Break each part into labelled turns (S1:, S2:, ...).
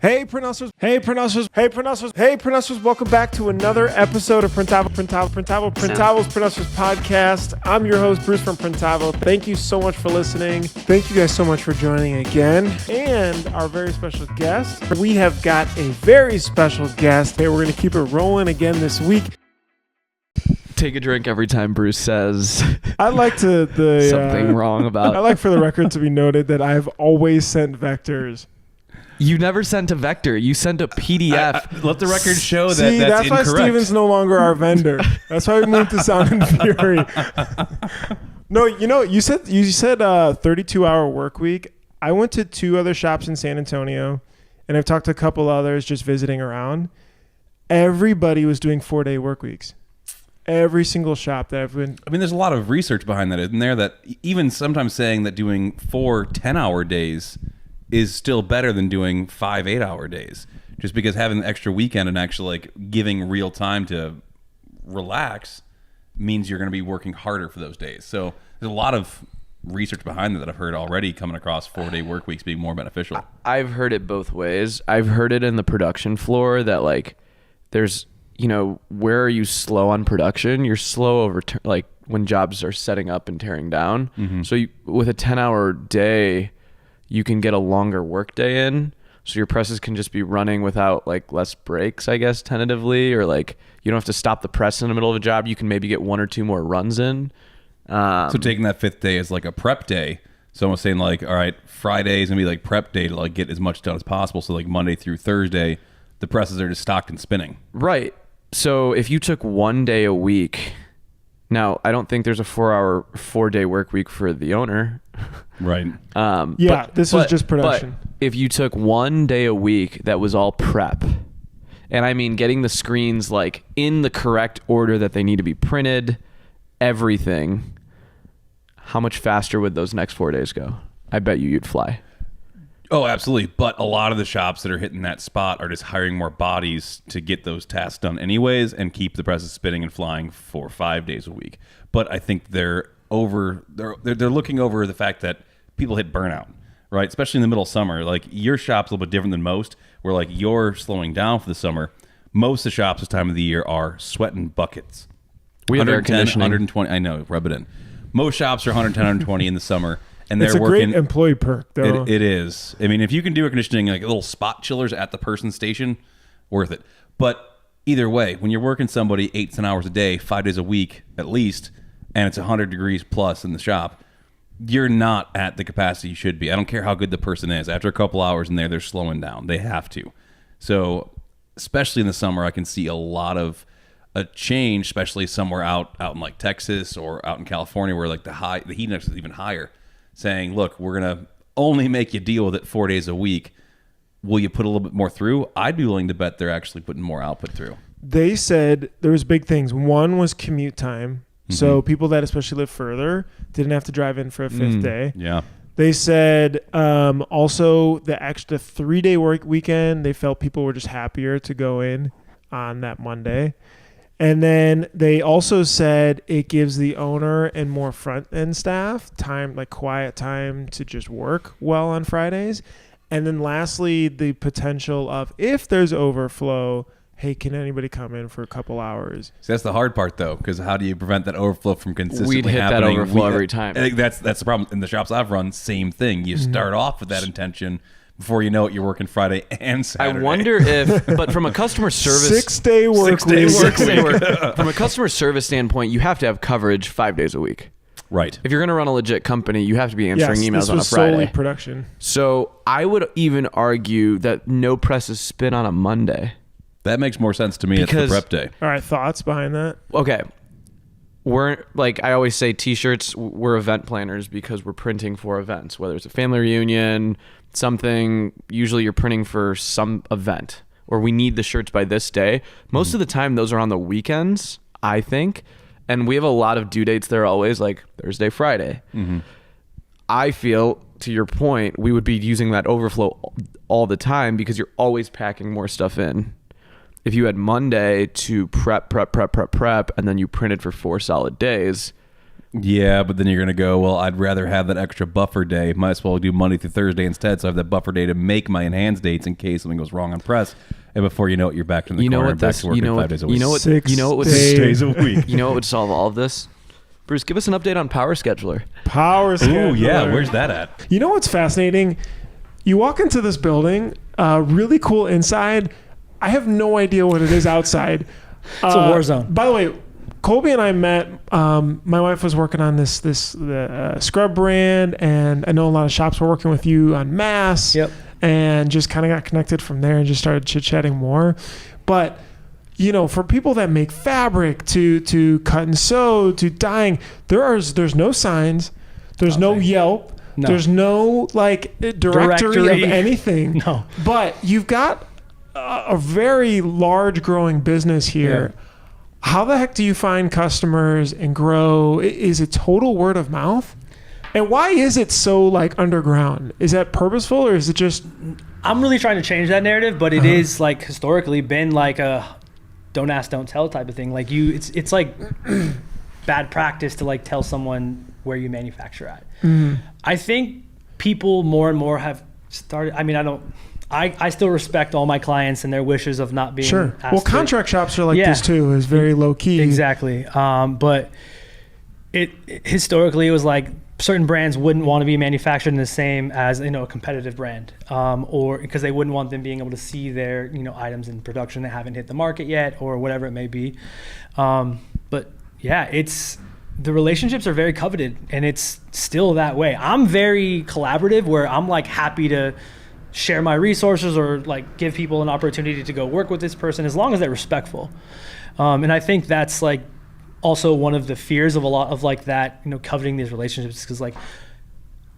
S1: Hey pronouncers, welcome back to another episode of Printables Pronouncers Podcast. I'm your host, Bruce from Printavo. Thank you so much for listening. Thank you guys so much for joining again. And our very special guest, we have got a very special guest. Hey, we're going to keep it rolling again this week.
S2: Take a drink every time Bruce says
S1: I'd like to
S2: something wrong about.
S1: I'd like for the record to be noted that I've always sent vectors.
S2: You never sent a vector. You sent a PDF.
S3: Let the record show that
S1: See,
S3: that's
S1: why
S3: incorrect.
S1: Steven's no longer our vendor. That's why we moved to Sound and Fury. No, you said 32-hour work week. I went to 2 other shops in San Antonio, and I've talked to a couple others just visiting around. Everybody was doing 4-day work weeks. Every single shop that I've been.
S3: I mean, there's a lot of research behind that, isn't there? That even sometimes saying that doing 4 10-hour days is still better than doing 5 8-hour days, just because having the extra weekend and actually like giving real time to relax means you're going to be working harder for those days. So there's a lot of research behind that I've heard already coming across 4-day work weeks being more beneficial.
S2: I've heard it both ways. I've heard it in the production floor that like there's, where are you slow on production? You're slow over like when jobs are setting up and tearing down. Mm-hmm. So with a 10-hour day, you can get a longer work day in, so your presses can just be running without like less breaks, I guess, tentatively, or like you don't have to stop the press in the middle of a job. You can maybe get 1 or 2 more runs in.
S3: So taking that 5th day as like a prep day. So I'm saying like, all right, Friday is gonna be like prep day to like get as much done as possible. So like Monday through Thursday, the presses are just stocked and spinning.
S2: Right. So if you took 1 day a week, now I don't think there's a 4-day work week for the owner.
S3: Right.
S1: This was just production.
S2: But if you took 1 day a week that was all prep, and I mean getting the screens like in the correct order that they need to be printed, everything, how much faster would those next 4 days go? I bet you'd fly.
S3: Oh, absolutely. But a lot of the shops that are hitting that spot are just hiring more bodies to get those tasks done anyways and keep the presses spinning and flying for 5 days a week. But I think they're looking over the fact that people hit burnout, right? Especially in the middle of summer. Like your shop's a little bit different than most, where like you're slowing down for the summer. Most of the shops this time of the year are sweating buckets.
S2: We have air conditioning.
S3: 120. I know, rub it in. Most shops are 110, 120 in the summer. And
S1: it's
S3: they're
S1: a
S3: working,
S1: great employee perk, though.
S3: It is. I mean, if you can do air conditioning, like little spot chillers at the person's station, worth it. But either way, when you're working somebody 8 to 10 hours a day, 5 days a week at least, and it's 100 degrees plus in the shop, you're not at the capacity you should be. I don't care how good the person is. After a couple hours in there, they're slowing down. They have to. So, especially in the summer, I can see a lot of a change, especially somewhere out in like Texas or out in California, where like the heat index is even higher. Saying, look, we're going to only make you deal with it 4 days a week. Will you put a little bit more through? I'd be willing to bet they're actually putting more output through.
S1: They said there was big things. One was commute time. Mm-hmm. So people that especially live further didn't have to drive in for a 5th day.
S3: Yeah.
S1: They said also the extra 3-day work weekend, they felt people were just happier to go in on that Monday. And then they also said it gives the owner and more front-end staff time, like quiet time to just work well on Fridays. And then lastly, the potential of if there's overflow, hey, can anybody come in for a couple hours?
S3: So that's the hard part, though, because how do you prevent that overflow from consistently
S2: happening? We'd hit
S3: happening?
S2: that overflow every time.
S3: I think that's the problem. In the shops I've run, same thing. You start off with that intention. Before you know it, you're working Friday and Saturday.
S2: I wonder if, but from a customer service...
S1: 6-day work week.
S2: From a customer service standpoint, you have to have coverage 5 days a week.
S3: Right.
S2: If you're going to run a legit company, you have to be answering emails on a Friday.
S1: This was solely production.
S2: So I would even argue that no presses spin on a Monday.
S3: That makes more sense to me. It's the prep day.
S1: All right, thoughts behind that?
S2: Okay. We're like I always say, t-shirts, we're event planners because we're printing for events, whether it's a family reunion, something, usually you're printing for some event, or we need the shirts by this day. Most of the time, those are on the weekends, I think. And we have a lot of due dates that are always like Thursday, Friday. Mm-hmm. I feel, to your point, we would be using that overflow all the time because you're always packing more stuff in. If you had Monday to prep, and then you printed for 4 solid days,
S3: Yeah, but then you're going to go, well, I'd rather have that extra buffer day. Might as well do Monday through Thursday instead. So I have that buffer day to make my enhanced dates in case something goes wrong on press. And before you know it, you're back in the corner and back to working 5 days a week.
S2: You know what?
S1: 6
S2: You know what would
S1: days.
S3: 6 days a week.
S2: You know what would solve all of this? Bruce, give us an update on Power Scheduler.
S1: Power
S3: Ooh,
S1: scheduler.
S3: yeah. Where's that at?
S1: You know what's fascinating? You walk into this building, really cool inside. I have no idea what it is outside.
S4: It's a war zone.
S1: By the way, Colby and I met. My wife was working on this scrub brand, and I know a lot of shops were working with you on Mass.
S4: Yep.
S1: And just kind of got connected from there and just started chit-chatting more. But you know, for people that make fabric to cut and sew to dyeing, there's no signs, there's no Yelp,
S4: No.
S1: there's no like directory of anything.
S4: No.
S1: But you've got a very large growing business here.
S4: Yeah.
S1: How the heck do you find customers and grow? Is it total word of mouth? And why is it so like underground? Is that purposeful or is it just
S4: I'm really trying to change that narrative, but it is like historically been like a don't ask, don't tell type of thing. Like it's like bad practice to like tell someone where you manufacture at. I think people more and more have started. I mean, I still respect all my clients and their wishes of not being
S1: sure?
S4: asked
S1: Well,
S4: to-
S1: contract shops are like
S4: Yeah.
S1: this too. Is very low key.
S4: Exactly. But it historically it was like certain brands wouldn't want to be manufactured in the same as a competitive brand, or because they wouldn't want them being able to see their items in production that haven't hit the market yet or whatever it may be. But yeah, the relationships are very coveted and it's still that way. I'm very collaborative where I'm like happy to share my resources or like give people an opportunity to go work with this person as long as they're respectful. And I think that's like also one of the fears of a lot of like that, coveting these relationships, because like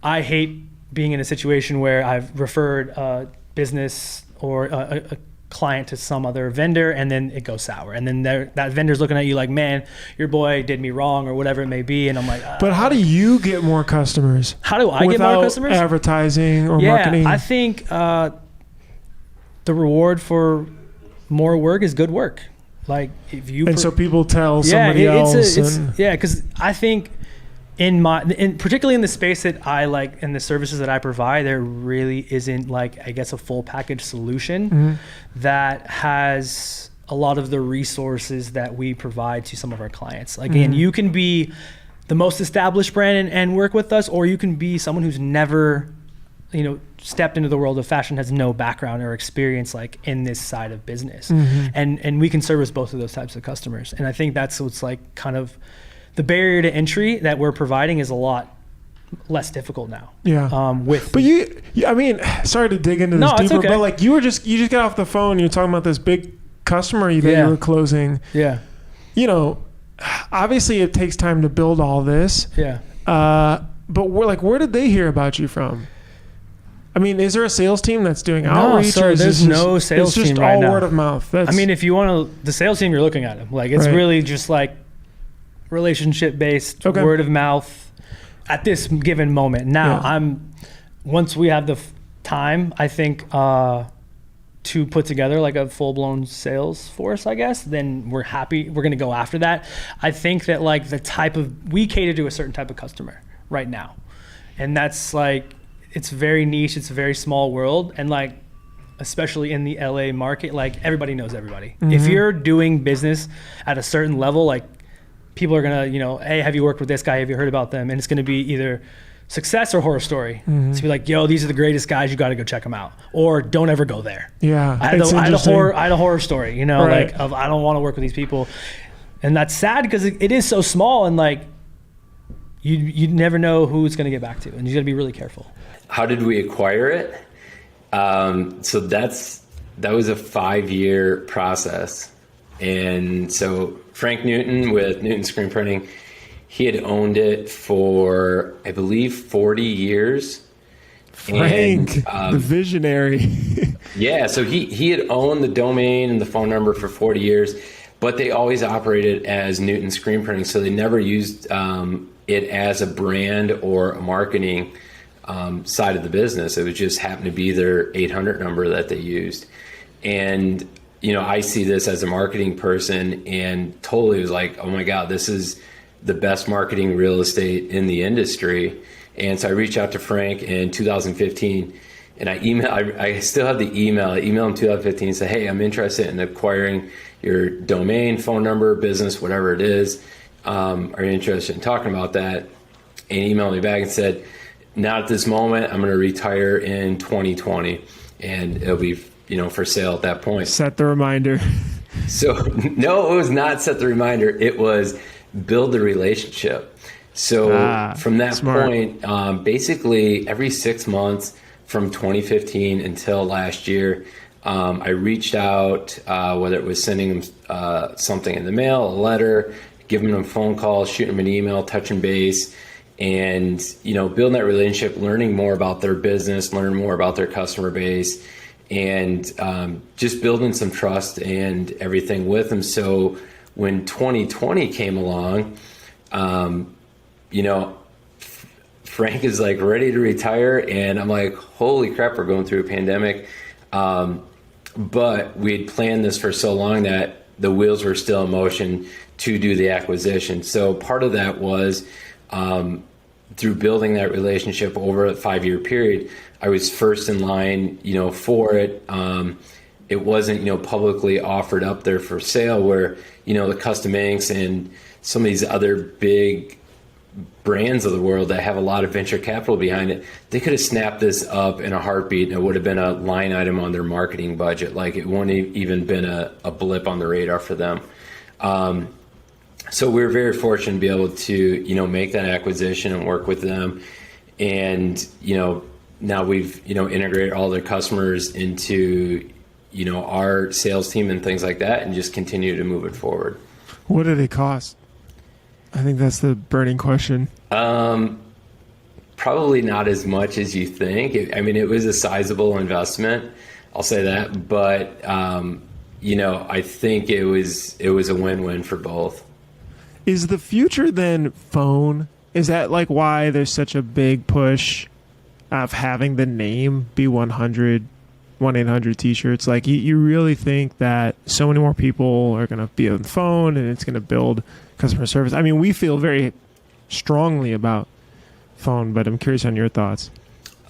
S4: I hate being in a situation where I've referred a business or a client to some other vendor and then it goes sour and then that vendor's looking at you like, man, your boy did me wrong or whatever it may be, and I'm like,
S1: But how do you get more customers?
S4: how do I get more
S1: Without
S4: customers?
S1: advertising or
S4: Yeah,
S1: marketing?
S4: I think the reward for more work is good work. Like if you
S1: and so people tell somebody else. and,
S4: because I think particularly in the space that I like and the services that I provide, there really isn't like, I guess, a full package solution that has a lot of the resources that we provide to some of our clients. Like, again, you can be the most established brand and work with us, or you can be someone who's never, stepped into the world of fashion, has no background or experience like in this side of business. And we can service both of those types of customers. And I think that's what's like kind of the barrier to entry that we're providing is a lot less difficult now.
S1: Yeah. But I mean, sorry to dig into this
S4: No, it's
S1: deeper,
S4: okay.
S1: but like you just got off the phone. You're talking about this big customer that
S4: Yeah.
S1: you were closing.
S4: Yeah.
S1: Obviously it takes time to build all this.
S4: Yeah.
S1: But where did they hear about you from? I mean, is there a sales team that's doing outreach?
S4: sir,
S1: or is
S4: there's
S1: this
S4: no sales
S1: it's just
S4: team right
S1: all
S4: now.
S1: word of mouth.
S4: I mean, if you want the sales team, you're looking at them. Like, it's
S1: Right.
S4: really just like relationship based,
S1: Okay.
S4: word of mouth at this given moment. Now,
S1: Yeah.
S4: once we have the time, I think, to put together like a full blown sales force, I guess, then we're happy. We're going to go after that. I think that like we cater to a certain type of customer right now. And that's like, it's very niche. It's a very small world. And like, especially in the LA market, like everybody knows everybody. If you're doing business at a certain level, like people are gonna, hey, have you worked with this guy? Have you heard about them? And it's gonna be either success or horror story. It's be like, yo, these are the greatest guys. You got to go check them out, or don't ever go there.
S1: Yeah,
S4: I had
S1: it's
S4: a
S1: interesting.
S4: horror story.
S1: Right.
S4: Like of I don't want to work with these people, and that's sad because it is so small and like you never know who it's gonna get back to, and you got to be really careful.
S5: How did we acquire it? So that was a 5-year process. And so Frank Newton with Newton Screen Printing, he had owned it for, I believe, 40 years.
S1: Frank,
S5: And,
S1: the visionary.
S5: yeah, so he had owned the domain and the phone number for 40 years, but they always operated as Newton Screen Printing. So they never used it as a brand or a marketing side of the business. It was just happened to be their 800 number that they used. And, I see this as a marketing person and totally was like, oh my God, this is the best marketing real estate in the industry. And so I reached out to Frank in 2015, and I still have the email. I emailed him in 2015 and said, hey, I'm interested in acquiring your domain, phone number, business, whatever it is. Are you interested in talking about that? And he emailed me back and said, not at this moment. I'm going to retire in 2020, and it'll be, for sale at that point.
S1: Set the reminder.
S5: So no, it was not set the reminder. It was build the relationship. So from that
S1: smart.
S5: point, basically every 6 months from 2015 until last year, I reached out, whether it was sending them something in the mail, a letter, giving them a phone call, shooting them an email, touching base, and building that relationship, learning more about their business, learning more about their customer base, and just building some trust and everything with them. So when 2020 came along, Frank is like ready to retire, and I'm like, holy crap, we're going through a pandemic. But we had planned this for so long that the wheels were still in motion to do the acquisition. So part of that was through building that relationship over a 5-year period. I was first in line, for it. It wasn't, publicly offered up there for sale where, the Custom Inks and some of these other big brands of the world that have a lot of venture capital behind it, they could have snapped this up in a heartbeat and it would have been a line item on their marketing budget. Like it wouldn't even been a blip on the radar for them. So we were very fortunate to be able to, make that acquisition and work with them. And, now we've, integrated all their customers into, our sales team and things like that, and just continue to move it forward.
S1: What did it cost? I think that's the burning question.
S5: Probably not as much as you think. It was a sizable investment. I'll say that, but I think it was a win-win for both.
S1: Is the future then phone? Is that like why there's such a big push of having the name be 1-800 t-shirts? Like you really think that so many more people are going to be on the phone and it's going to build customer service? We feel very strongly about phone, but I'm curious on your thoughts.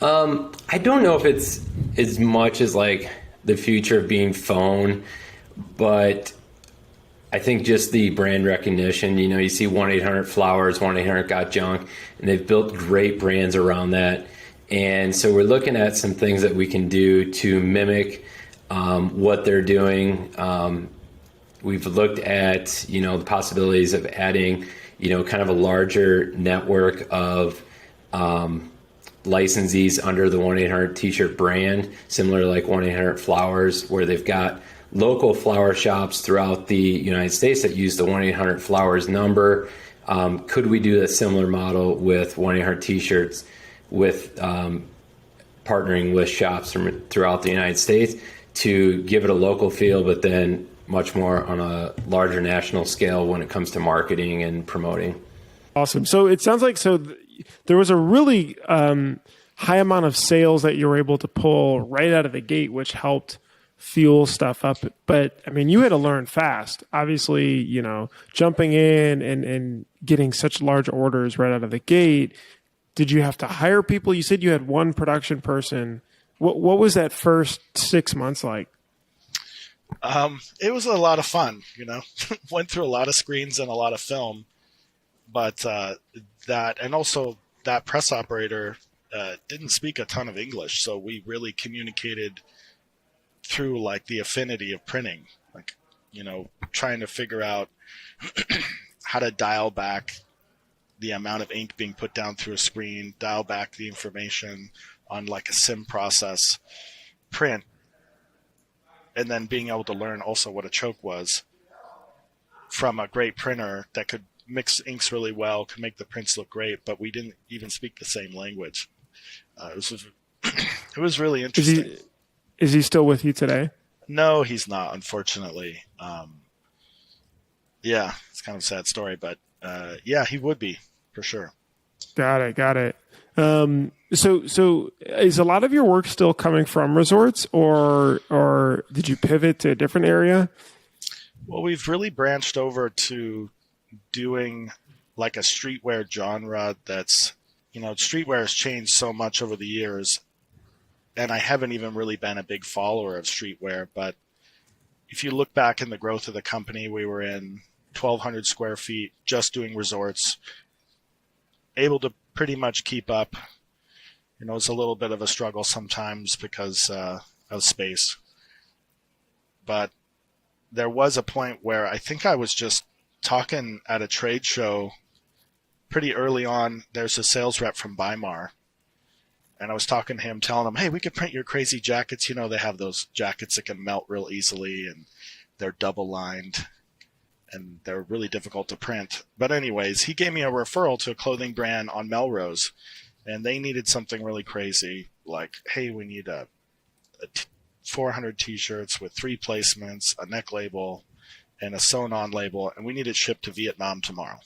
S5: I don't know if it's as much as like the future of being phone, but I think just the brand recognition, you see 1-800-Flowers, 1-800-Got-Junk, and they've built great brands around that. And so we're looking at some things that we can do to mimic what they're doing. We've looked at, the possibilities of adding, kind of a larger network of licensees under the 1-800 T-shirt brand, similar to like 1-800-Flowers, where they've got local flower shops throughout the United States that use the 1-800-Flowers number. Could we do a similar model with 1-800 T-shirts with partnering with shops throughout the United States to give it a local feel, but then much more on a larger national scale when it comes to marketing and promoting?
S1: Awesome. So it sounds like there was a really high amount of sales that you were able to pull right out of the gate, which helped fuel stuff up. But you had to learn fast. Obviously, jumping in and getting such large orders right out of the gate. Did you have to hire people? You said you had one production person. What was that first 6 months like?
S6: It was a lot of fun, went through a lot of screens and a lot of film, but that press operator didn't speak a ton of English. So we really communicated through like the affinity of printing, like, trying to figure out how to dial back the amount of ink being put down through a screen, dial back the information on like a sim process print, and then being able to learn also what a choke was from a great printer that could mix inks really well, could make the prints look great, but we didn't even speak the same language. It was really interesting.
S1: Is he still with you today?
S6: No, he's not, unfortunately. Yeah, it's kind of a sad story, but yeah, he would be for sure.
S1: Got it. So is a lot of your work still coming from resorts, or did you pivot to a different area?
S6: Well, we've really branched over to doing like a streetwear genre that's, streetwear has changed so much over the years, and I haven't even really been a big follower of streetwear, but if you look back in the growth of the company, we were in 1,200 square feet, just doing resorts, able to pretty much keep up. It's a little bit of a struggle sometimes because of space. But there was a point where I think I was just talking at a trade show pretty early on. There's a sales rep from Weimar. And I was talking to him, telling him, hey, we could print your crazy jackets. They have those jackets that can melt real easily, and they're double lined, and they're really difficult to print. But anyways, he gave me a referral to a clothing brand on Melrose, and they needed something really crazy. Like, hey, we need 400 T-shirts with 3 placements, a neck label, and a sewn-on label, and we need it shipped to Vietnam tomorrow.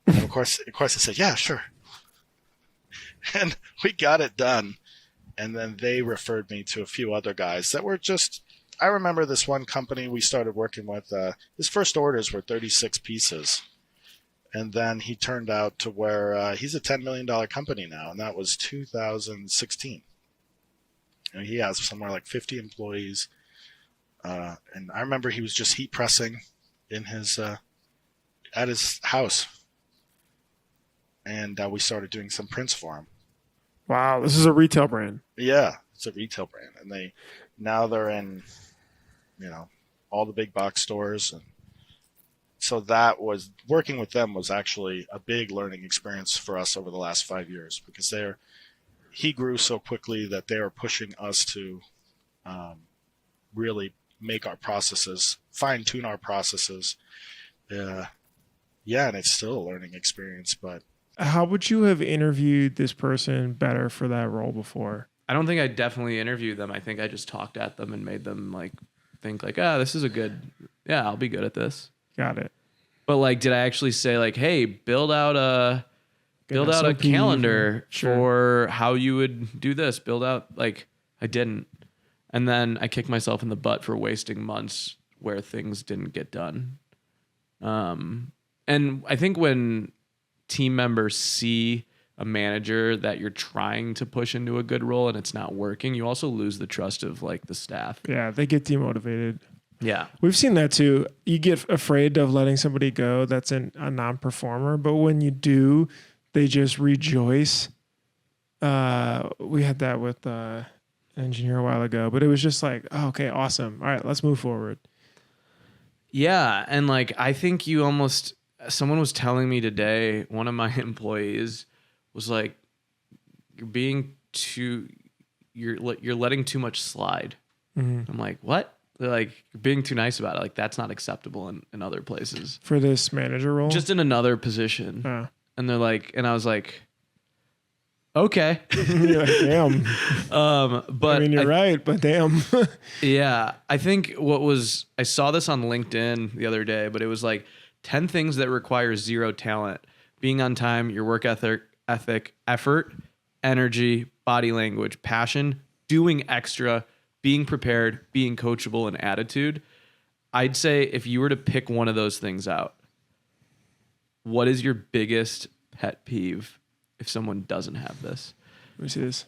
S6: And of course I said, yeah, sure. And we got it done. And then they referred me to a few other guys that were just, I remember this one company we started working with, his first orders were 36 pieces. And then he turned out to where he's a $10 million company now, and that was 2016. And he has somewhere like 50 employees. And I remember he was just heat pressing in his at his house. And we started doing some prints for him.
S1: Wow, this is a retail brand.
S6: Yeah, it's a retail brand, and they're in, all the big box stores, and so that was working with them was actually a big learning experience for us over the last 5 years, because he grew so quickly that they are pushing us to really make our processes, fine tune our processes. And it's still a learning experience, but.
S1: How would you have interviewed this person better for that role before?
S2: I don't think I definitely interviewed them. I think I just talked at them and made them think this is I'll be good at this.
S1: Got it.
S2: But did I actually say hey, build out a calendar for how you would do this? Build out I didn't. And then I kicked myself in the butt for wasting months where things didn't get done. And I think when team members see a manager that you're trying to push into a good role and it's not working, you also lose the trust of the staff.
S1: Yeah, they get demotivated.
S2: Yeah.
S1: We've seen that too. You get afraid of letting somebody go that's a non-performer, but when you do, they just rejoice. We had that with an engineer a while ago, but it was just oh, okay, awesome. All right, let's move forward.
S2: Yeah, and I think you almost... Someone was telling me today, one of my employees was you're letting too much slide. Mm-hmm. I'm like, what? They're you're being too nice about it. That's not acceptable in other places.
S1: For this manager role?
S2: Just in another position. And they're and I was okay.
S1: You're damn.
S2: But
S1: you're right, but damn.
S2: Yeah. I think I saw this on LinkedIn the other day, but it was 10 things that require zero talent: being on time, your work ethic, effort, energy, body language, passion, doing extra, being prepared, being coachable, and attitude. I'd say if you were to pick one of those things out, what is your biggest pet peeve if someone doesn't have this?
S1: Let me see this.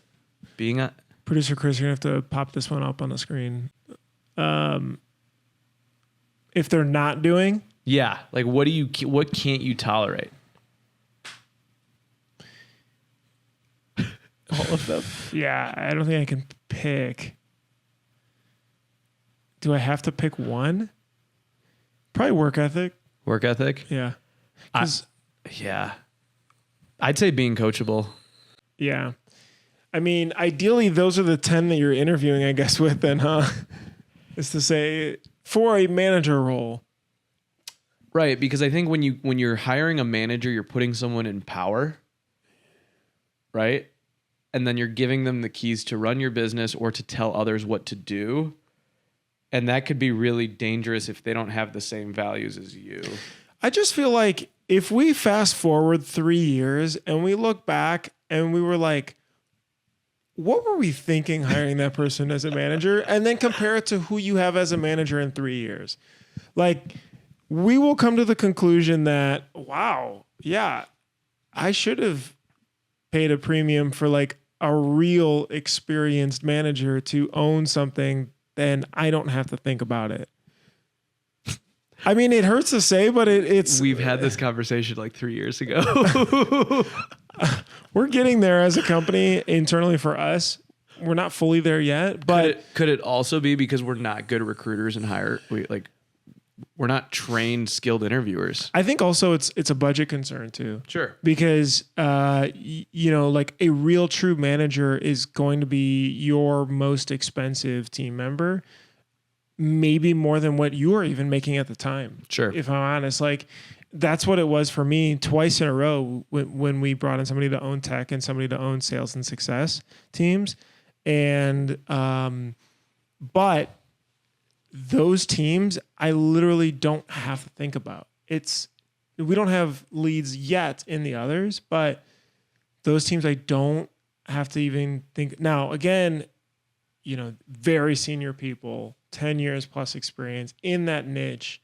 S2: Producer
S1: Chris, you're going to have to pop this one up on the screen. If they're not doing...
S2: Yeah, what can't you tolerate?
S1: All of them. Yeah, I don't think I can pick. Do I have to pick one? Probably work ethic.
S2: Work ethic?
S1: Yeah.
S2: Yeah. I'd say being coachable.
S1: Yeah. Ideally, those are the 10 that you're interviewing, I guess, with then, huh? Is to say, for a manager role.
S2: Right, because I think when you're hiring a manager, you're putting someone in power, right? And then you're giving them the keys to run your business or to tell others what to do. And that could be really dangerous if they don't have the same values as you.
S1: I just feel if we fast forward 3 years and we look back and we were what were we thinking hiring that person as a manager? And then compare it to who you have as a manager in 3 years. we will come to the conclusion that, wow, yeah, I should have paid a premium for like a real experienced manager to own something, then I don't have to think about it. I mean, it hurts to say, but it's
S2: We've had this conversation like 3 years ago.
S1: we're getting there as a company internally for us. We're not fully there yet, but
S2: Could it also be because we're not good recruiters and we're not trained, skilled interviewers?
S1: I think also it's a budget concern too.
S2: Sure.
S1: Because like a real true manager is going to be your most expensive team member, maybe more than what you were even making at the time.
S2: Sure.
S1: If I'm honest, like that's what it was for me twice in a row when we brought in somebody to own tech and somebody to own sales and success teams. And but those teams I literally don't have to think about. We don't have leads yet in the others, but those teams I don't have to even think. Now, again, very senior people, 10 years plus experience in that niche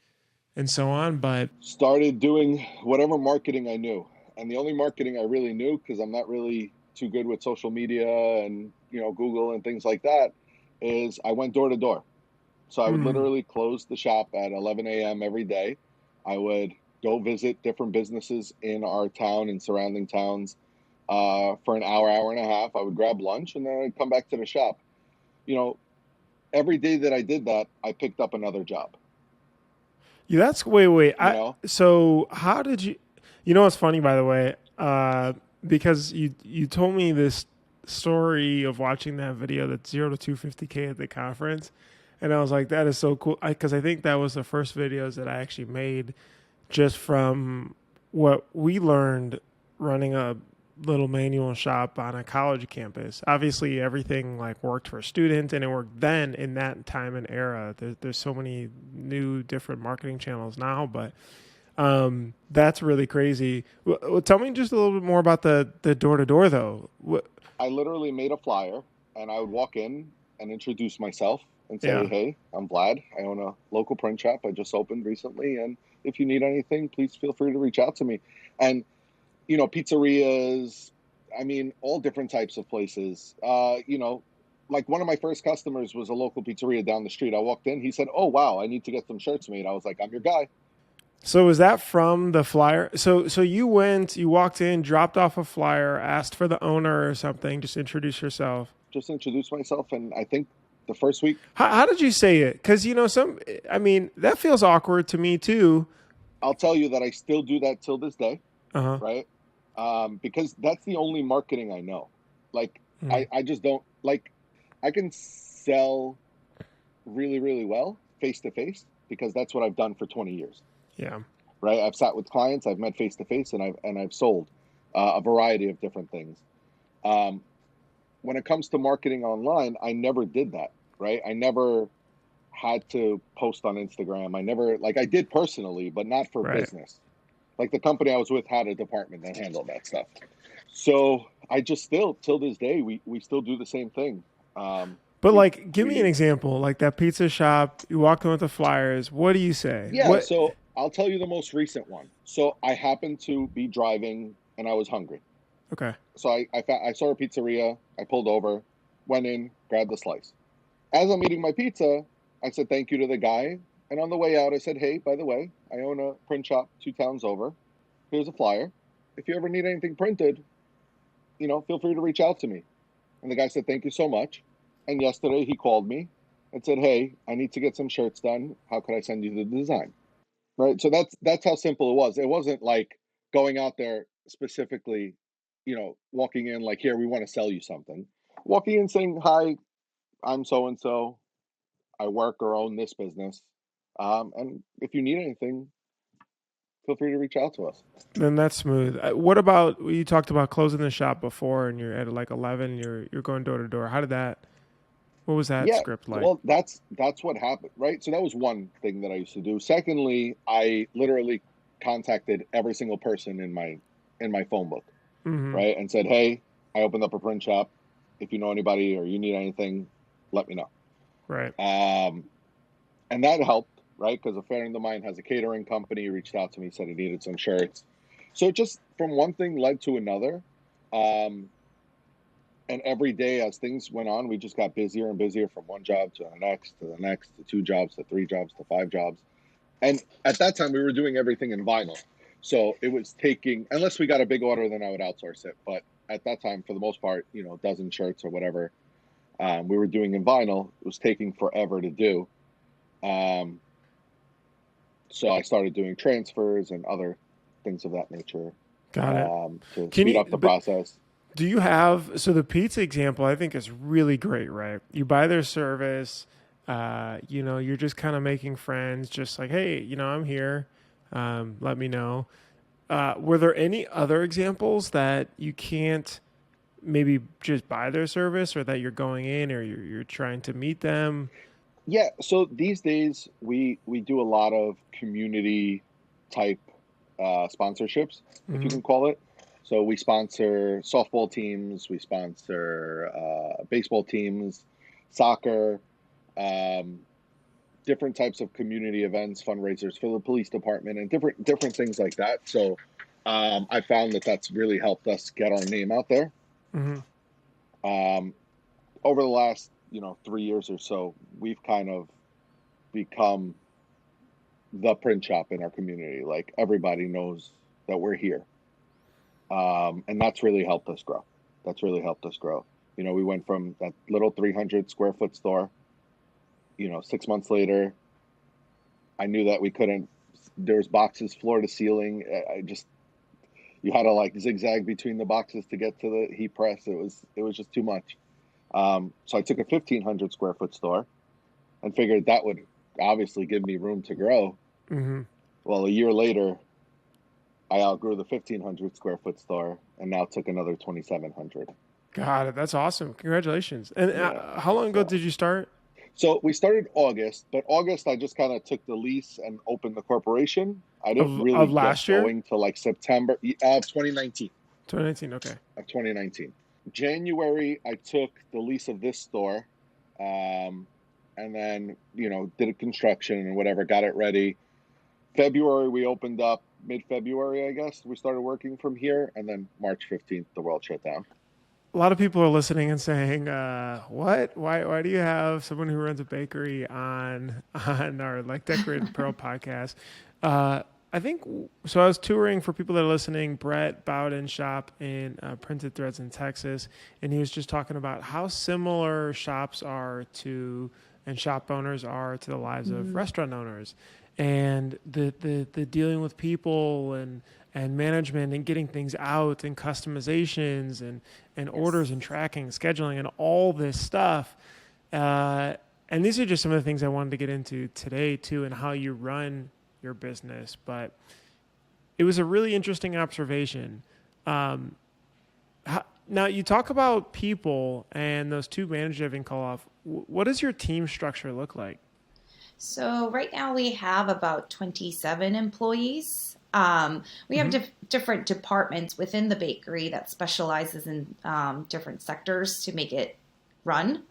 S1: and so on, but
S7: started doing whatever marketing I knew. And the only marketing I really knew, because I'm not really too good with social media and Google and things like that, is I went door to door. So I would literally close the shop at 11 a.m. every day. I would go visit different businesses in our town and surrounding towns for an hour and a half. I would grab lunch and then I'd come back to the shop. Every day that I did that, I picked up another job.
S1: Yeah, that's wait. So how did you? What's funny, by the way, because you told me this story of watching that video that's 0 to 250K at the conference, and I was like, that is so cool, because I think that was the first videos that I actually made, just from what we learned running a little manual shop on a college campus. Obviously, everything like worked for students, and it worked then in that time and era. There's so many new different marketing channels now, but that's really crazy. Well, tell me just a little bit more about the door to door though.
S7: I literally made a flyer and I would walk in and introduce myself and say,
S1: Yeah.
S7: Hey, I'm Vlad. I own a local print shop I just opened recently. And if you need anything, please feel free to reach out to me. And, pizzerias, all different types of places. Like one of my first customers was a local pizzeria down the street. I walked in, he said, oh, wow, I need to get some shirts made. I was like, I'm your guy.
S1: So was that from the flyer? So you walked in, dropped off a flyer, asked for the owner or something, just introduce yourself.
S7: Just introduced myself. And I think the first week.
S1: How did you say it? Because, that feels awkward to me too.
S7: I'll tell you that I still do that till this day.
S1: Uh-huh.
S7: Right. Because that's the only marketing I know. Like, I just don't like, I can sell really, really well face to face because that's what I've done for 20 years.
S1: Yeah.
S7: Right. I've sat with clients, I've met face to face, and I've sold a variety of different things. When it comes to marketing online, I never did that. Right. I never had to post on Instagram. I did personally, but not for business. Like the company I was with had a department that handled that stuff. So I just still, till this day, we still do the same thing.
S1: But give me an example, like that pizza shop, you walk in with the flyers. What do you say?
S7: Yeah. So I'll tell you the most recent one. So I happened to be driving and I was hungry.
S1: Okay.
S7: So I saw a pizzeria. I pulled over, went in, grabbed a slice. As I'm eating my pizza, I said thank you to the guy. And on the way out, I said, hey, by the way, I own a print shop 2 towns over. Here's a flyer. If you ever need anything printed, feel free to reach out to me. And the guy said, thank you so much. And yesterday he called me and said, hey, I need to get some shirts done. How could I send you the design? Right. So that's how simple it was. It wasn't like going out there specifically, walking in like, here, we want to sell you something. Walking in saying, hi, I'm so-and-so. I work or own this business. And if you need anything, feel free to reach out to us.
S1: Then that's smooth. What about, you talked about closing the shop before and you're at like 11, you're going door to door. What was that script like?
S7: Well, that's what happened, right? So that was one thing that I used to do. Secondly, I literally contacted every single person in my phone book, right? And said, hey, I opened up a print shop. If you know anybody or you need anything, let me know.
S1: Right.
S7: And that helped. right? Because a friend of mine has a catering company. He reached out to me, said he needed some shirts. So just from one thing led to another. And every day as things went on, we just got busier and busier from one job to the next, to 2 jobs, to 3 jobs, to 5 jobs. And at that time, we were doing everything in vinyl. So it was taking, unless we got a big order, then I would outsource it. But at that time, for the most part, a dozen shirts or whatever, we were doing in vinyl. It was taking forever to do. So I started doing transfers and other things of that nature.
S1: Got it.
S7: To
S1: Can
S7: speed
S1: you-
S7: up the
S1: but-
S7: process.
S1: Do you have, so the pizza example, I think is really great, right? You buy their service, you're just kind of making friends, just like, hey, I'm here. Let me know. Were there any other examples that you can't maybe just buy their service, or that you're going in, or you're trying to meet them?
S7: Yeah, so these days we do a lot of community type sponsorships, if you can call it. So we sponsor softball teams, we sponsor baseball teams, soccer, different types of community events, fundraisers for the police department, and different things like that. So I found that that's really helped us get our name out there. Over the last 3 years or so, we've kind of become the print shop in our community. Like, everybody knows that we're here. And that's really helped us grow. We went from that little 300 square foot store, 6 months later, I knew that we couldn't, there was boxes floor to ceiling. You had to like zigzag between the boxes to get to the heat press. It was just too much. So I took a 1,500 square foot store and figured that would obviously give me room to grow. Well, a year later, I outgrew the 1,500 square foot store and now took another 2,700.
S1: Got it. That's awesome. Congratulations. And how long ago did you start?
S7: So we started August, but August I just kind of took the lease and opened the corporation. I didn't really
S1: of last
S7: get
S1: year?
S7: going till like September of 2019.
S1: 2019. Okay.
S7: Of 2019. January, I took the lease of this store, and then did a construction and whatever, got it ready. February we opened up. Mid-February, I guess we started working from here, and then March 15th the world shut down.
S1: A lot of people are listening and saying, "What? Why do you have someone who runs a bakery on our like Decorated Pearl podcast?" I think so. I was touring, for people that are listening, Brett Bowden's shop in Printed Threads in Texas, and he was just talking about how similar shops are to, and shop owners are to, the lives of restaurant owners, and the dealing with people and management and getting things out and customizations and orders and tracking, scheduling, and all this stuff. And these are just some of the things I wanted to get into today too, and how you run your business. But it was a really interesting observation. Now you talk about people and those 2 managers having call off. What does your team structure look like?
S8: So right now we have about 27 employees. We have different departments within the bakery that specializes in different sectors to make it run.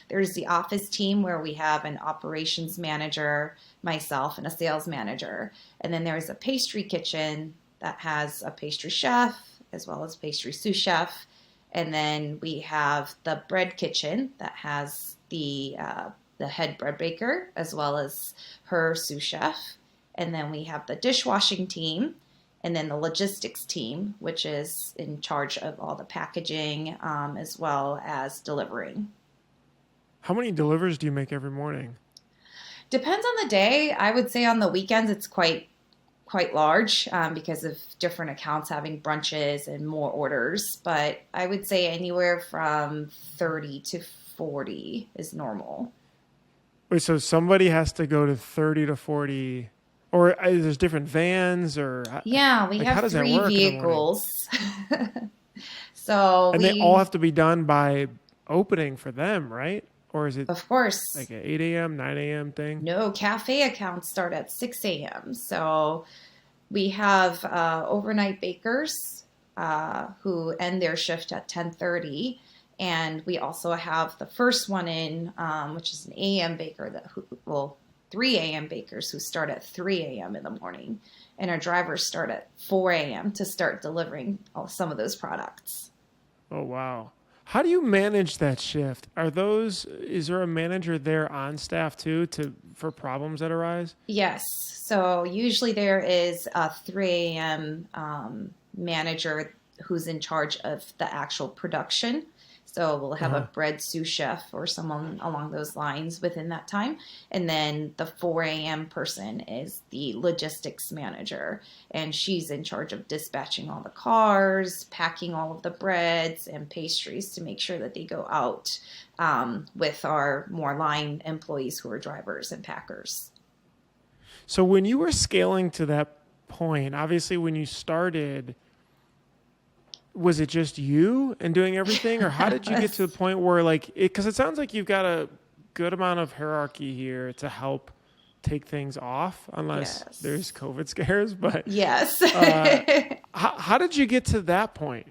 S8: There's the office team where we have an operations manager, myself, and a sales manager. And then there's a pastry kitchen that has a pastry chef as well as pastry sous chef. And then we have the bread kitchen that has the head bread baker as well as her sous chef. And then we have the dishwashing team, and then the logistics team, which is in charge of all the packaging as well as delivering.
S1: How many delivers do you make every morning?
S8: Depends on the day. I would say on the weekends it's quite large because of different accounts having brunches and more orders. But I would say anywhere from 30 to 40 is normal.
S1: Wait, so somebody has to go to 30 to 40, or there's different vans, or
S8: yeah, we
S1: like, how
S8: have
S1: does that
S8: 3
S1: work in the morning?
S8: vehicles. So
S1: and they all have to be done by opening for them, right? Or is it
S8: of course
S1: like an 8 a.m., 9 a.m. thing?
S8: No, cafe accounts start at 6 a.m. So we have overnight bakers who end their shift at 10:30. And we also have the first one in, which is an AM baker 3 a.m. bakers who start at 3 a.m. in the morning, and our drivers start at 4 a.m. to start delivering some of those products.
S1: Oh, wow. How do you manage that shift? Is there a manager there on staff too for problems that arise?
S8: Yes. So usually there is a 3 a.m. Manager who's in charge of the actual production. So we'll have a bread sous chef or someone along those lines within that time. And then the 4 a.m. person is the logistics manager. And she's in charge of dispatching all the cars, packing all of the breads and pastries to make sure that they go out with our more line employees who are drivers and packers.
S1: So when you were scaling to that point, obviously when you started, was it just you and doing everything, or how did you get to the point where because it sounds like you've got a good amount of hierarchy here to help take things off, unless there's COVID scares, but
S8: yes.
S1: How did you get to that point?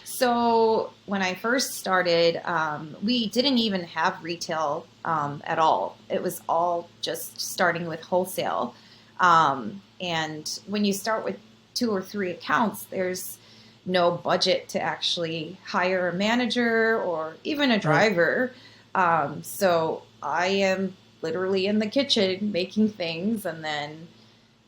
S8: So when I first started, we didn't even have retail at all. It was all just starting with wholesale. And when you start with 2 or 3 accounts, there's no budget to actually hire a manager or even a driver. So I am literally in the kitchen making things and then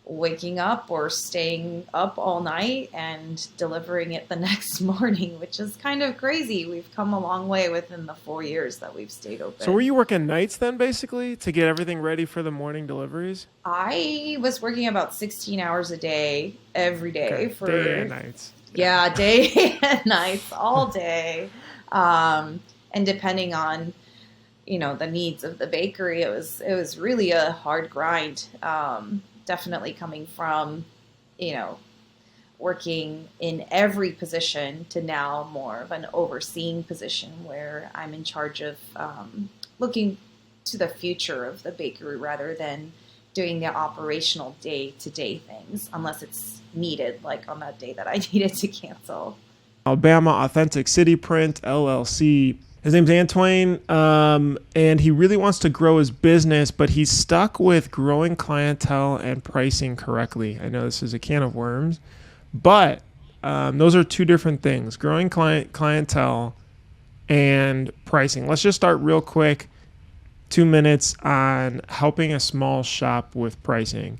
S8: waking up or staying up all night and delivering it the next morning, which is kind of crazy. We've come a long way within the 4 years that we've stayed open.
S1: So were you working nights then, basically, to get everything ready for the morning deliveries?
S8: I was working about 16 hours a day, every day. For
S1: day and nights.
S8: Yeah, day and nights, all day. And depending on, the needs of the bakery, it was really a hard grind. Definitely coming from, working in every position to now more of an overseeing position where I'm in charge of looking to the future of the bakery rather than doing the operational day-to-day things, unless it's needed, like on that day that I needed to cancel.
S1: Alabama Authentic City Print, LLC. His name's Antoine, and he really wants to grow his business, but he's stuck with growing clientele and pricing correctly. I know this is a can of worms, but those are two different things, growing clientele and pricing. Let's just start real quick, 2 minutes on helping a small shop with pricing.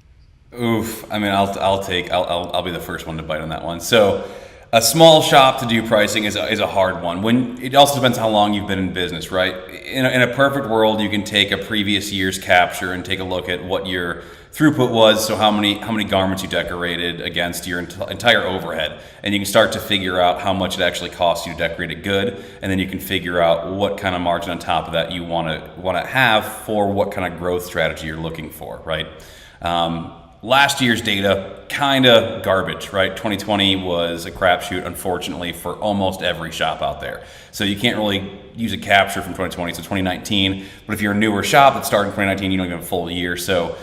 S3: Oof. I mean, I'll be the first one to bite on that one. So a small shop to do pricing is a hard one. It also depends how long you've been in business, right? In a perfect world, you can take a previous year's capture and take a look at what your throughput was, so how many garments you decorated against your entire overhead, and you can start to figure out how much it actually costs you to decorate it good, and then you can figure out what kind of margin on top of that you want to have for what kind of growth strategy you're looking for, right? Last year's data, kind of garbage, right? 2020 was a crapshoot, unfortunately, for almost every shop out there. So you can't really use a capture from 2020 to 2019. But if you're a newer shop that started in 2019, you don't even have a full year. So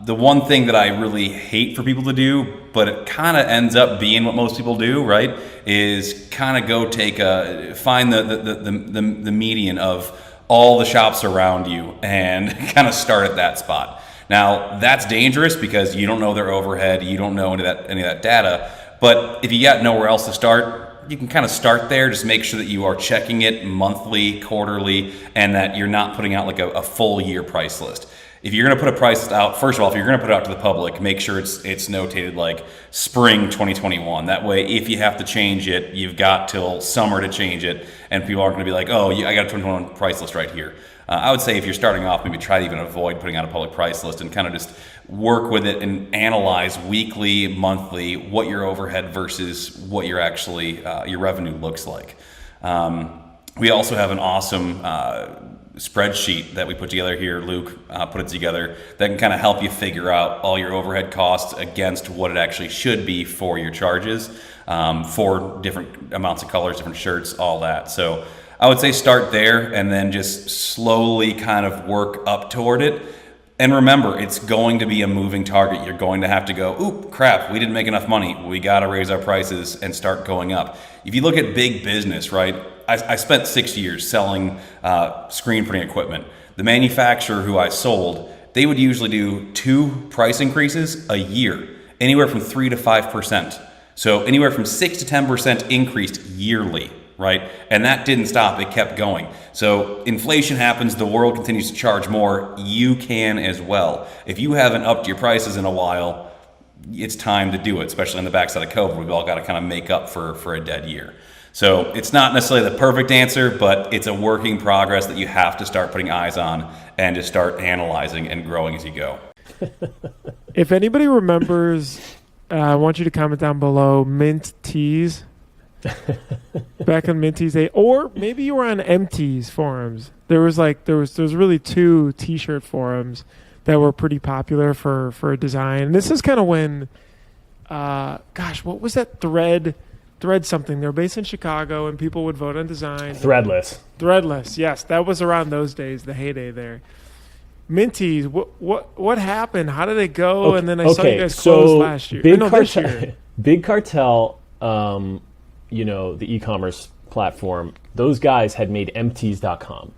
S3: the one thing that I really hate for people to do, but it kind of ends up being what most people do, right, is kind of go find the median of all the shops around you and kind of start at that spot. Now, that's dangerous because you don't know their overhead, you don't know any of that data, but if you got nowhere else to start, you can kind of start there. Just make sure that you are checking it monthly, quarterly, and that you're not putting out like a full year price list. If you're going to put a price out, first of all, if you're going to put it out to the public, make sure it's notated like spring 2021. That way, if you have to change it, you've got till summer to change it, and people aren't going to be like, oh, I got a 2021 price list right here. I would say if you're starting off, maybe try to even avoid putting out a public price list and kind of just work with it and analyze weekly, monthly, what your overhead versus what your your revenue looks like. We also have an awesome spreadsheet that we put together here. Luke put it together that can kind of help you figure out all your overhead costs against what it actually should be for your charges, for different amounts of colors, different shirts, all that. So I would say start there and then just slowly kind of work up toward it. And remember, it's going to be a moving target. You're going to have to go, oop, crap, we didn't make enough money. We got to raise our prices and start going up. If you look at big business, right? I spent 6 years selling screen printing equipment. The manufacturer who I sold they would usually do 2 price increases a year, anywhere from 3 to 5%. So anywhere from 6 to 10% increased yearly, right? And that didn't stop, it kept going. So inflation happens, the world continues to charge more, you can as well. If you haven't upped your prices in a while, it's time to do it, especially on the backside of COVID. We've all got to kind of make up for a dead year. So it's not necessarily the perfect answer, but it's a working progress that you have to start putting eyes on and just start analyzing and growing as you go.
S1: If anybody remembers, I want you to comment down below Mint Teas. Back on Mint Teas Day, or maybe you were on MT's forums. There was really 2 T-shirt forums that were pretty popular for a design. And this is kind of when, what was that thread something? They were based in Chicago, and people would vote on design. Threadless, yes, that was around those days, the heyday there. Minties, what happened? How did it go?
S9: Okay,
S1: and then I saw you guys close last year. This year.
S9: Big Cartel, the e-commerce platform. Those guys had made MTs.com.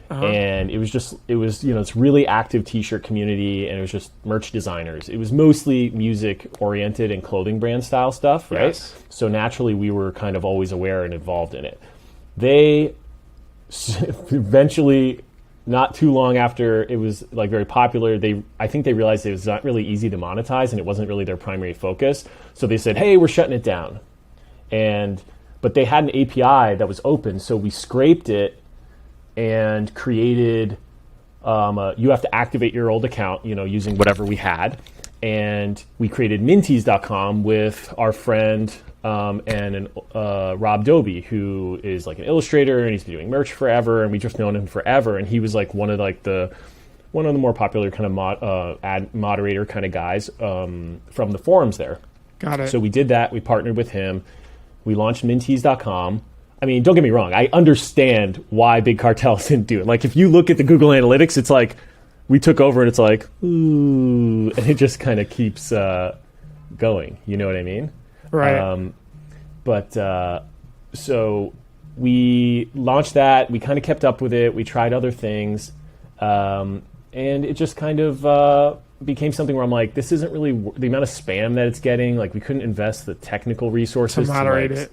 S9: And it was it's really active t-shirt community, and it was just merch designers. It was mostly music oriented and clothing brand style stuff, right?
S1: Yes.
S9: So naturally we were kind of always aware and involved in it. They eventually, not too long after it was like very popular, I think they realized it was not really easy to monetize and it wasn't really their primary focus. So they said, hey, we're shutting it down. But they had an API that was open, so we scraped it and created you have to activate your old account, using whatever we had. And we created minties.com with our friend Rob Dobie, who is like an illustrator, and he's been doing merch forever, and we just known him forever. And he was like one of the more popular kind of ad moderator kind of guys from the forums there.
S1: Got it.
S9: So we did that. We partnered with him. We launched minties.com. I mean, don't get me wrong. I understand why Big Cartel didn't do it. Like, if you look at the Google Analytics, it's like we took over and it's like, ooh, and it just kind of keeps going. You know what I mean?
S1: Right.
S9: So we launched that. We kind of kept up with it. We tried other things. And it just kind of became something where I'm like, this isn't really the amount of spam that it's getting. Like, we couldn't invest the technical resources
S1: to moderate it.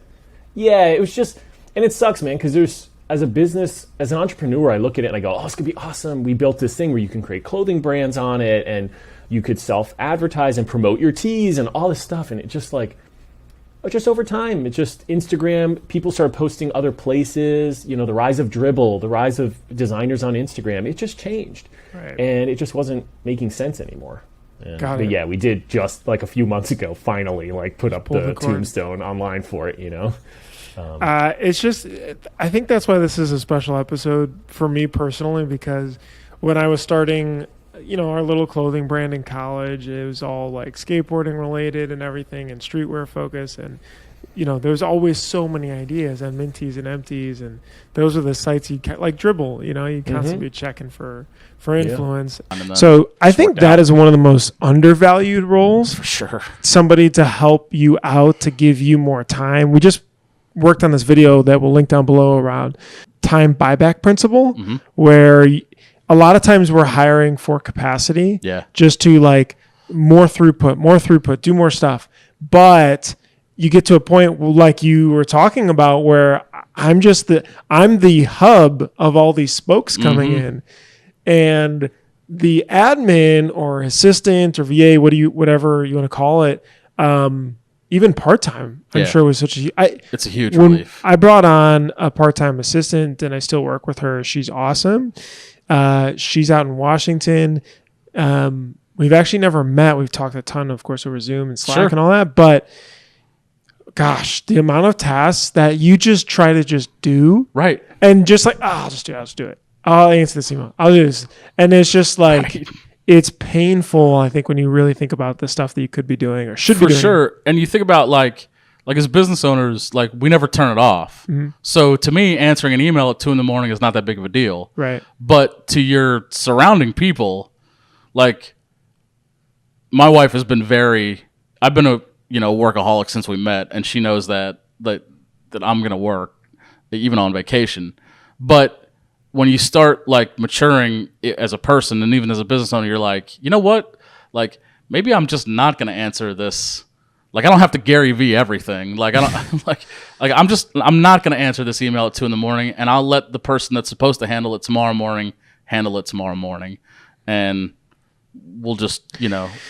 S9: Yeah, it was just, and it sucks, man, because as a business, as an entrepreneur, I look at it and I go, oh, it's going to be awesome. We built this thing where you can create clothing brands on it, and you could self-advertise and promote your teas and all this stuff. And it just just over time, it just Instagram, people started posting other places, the rise of Dribbble, the rise of designers on Instagram, it just changed.
S1: Right.
S9: And it just wasn't making sense anymore.
S1: Got it.
S9: But yeah, we did just like a few months ago, finally, put up the tombstone online for it,
S1: It's just, I think that's why this is a special episode for me personally, because when I was starting, our little clothing brand in college, it was all like skateboarding related and everything, and streetwear focus, and there's always so many ideas on Minties and Empties, and those are the sites like Dribbble, you constantly be checking for influence.
S10: Yeah.
S1: So I think that is one of the most undervalued roles.
S10: For sure.
S1: Somebody to help you out, to give you more time. We just worked on this video that we'll link down below around time buyback principle, where a lot of times we're hiring for capacity, just to like more throughput, do more stuff. But you get to a point like you were talking about where I'm the hub of all these spokes coming in, and the admin or assistant or VA, whatever you want to call it, even part-time, I'm sure was
S10: it's a huge relief.
S1: I brought on a part-time assistant, and I still work with her. She's awesome. She's out in Washington. We've actually never met. We've talked a ton, of course, over Zoom and Slack and all that, but gosh, the amount of tasks that you just try to just do.
S10: Right.
S1: And just like, I'll just do it. I'll answer this email. I'll do this. And it's just like, it's painful, I think, when you really think about the stuff that you could be doing or should be doing.
S10: For sure. And you think about like as business owners, like we never turn it off. So to me, answering an email at 2 a.m. is not that big of a deal.
S1: Right.
S10: But to your surrounding people, like my wife has been I've been a workaholic since we met, and she knows that I'm going to work even on vacation. But when you start like maturing as a person and even as a business owner, you're like, you know what? Like maybe I'm just not going to answer this. Like I don't have to Gary V everything. Like I don't I'm not going to answer this email at 2 a.m, and I'll let the person that's supposed to handle it tomorrow morning handle it tomorrow morning, and we'll just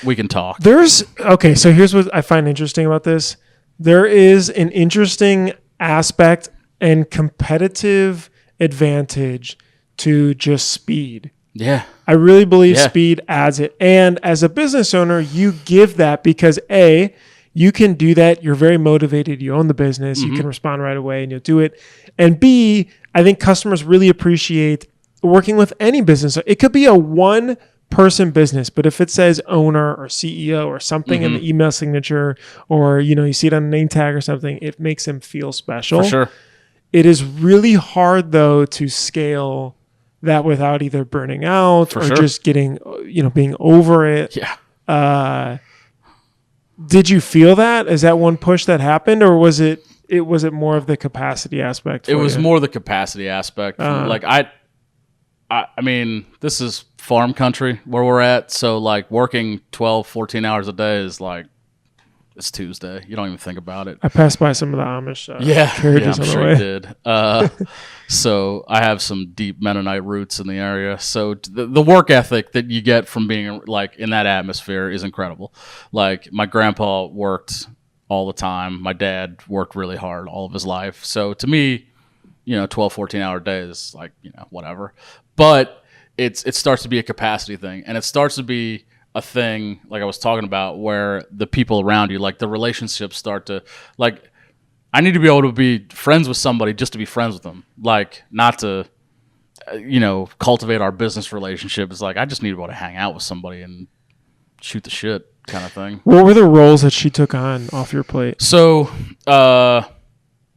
S10: we can talk.
S1: So here's what I find interesting about this. There is an interesting aspect and competitive advantage to just speed.
S10: Yeah.
S1: I really believe speed adds it. And as a business owner, you give that because A, you can do that. You're very motivated. You own the business. You can respond right away and you'll do it. And B, I think customers really appreciate working with any business. It could be a one-person business, but if it says owner or CEO or something in the email signature, or you see it on a name tag or something, it makes them feel special.
S10: For sure.
S1: It is really hard though to scale that without either burning out or just getting, being over it.
S10: Yeah.
S1: Did you feel that? Is that one push that happened, or was it more of the capacity aspect?
S10: It was more the capacity aspect. Like I mean, this is farm country where we're at. So like working 12, 14 hours a day is like, it's Tuesday. You don't even think about it.
S1: I passed by some of the Amish carriages
S10: I'm
S1: on the
S10: sure
S1: way.
S10: you did. So I have some deep Mennonite roots in the area. So the work ethic that you get from being like in that atmosphere is incredible. Like my grandpa worked all the time. My dad worked really hard all of his life. So to me, 12, 14-hour days, like, whatever. But it starts to be a capacity thing. And it starts to be a thing, like I was talking about, where the people around you, like the relationships start to, like, I need to be able to be friends with somebody just to be friends with them. Like, not to, cultivate our business relationship. It's like, I just need to be able to hang out with somebody and shoot the shit kind of thing.
S1: What were the roles that she took on off your plate?
S10: So,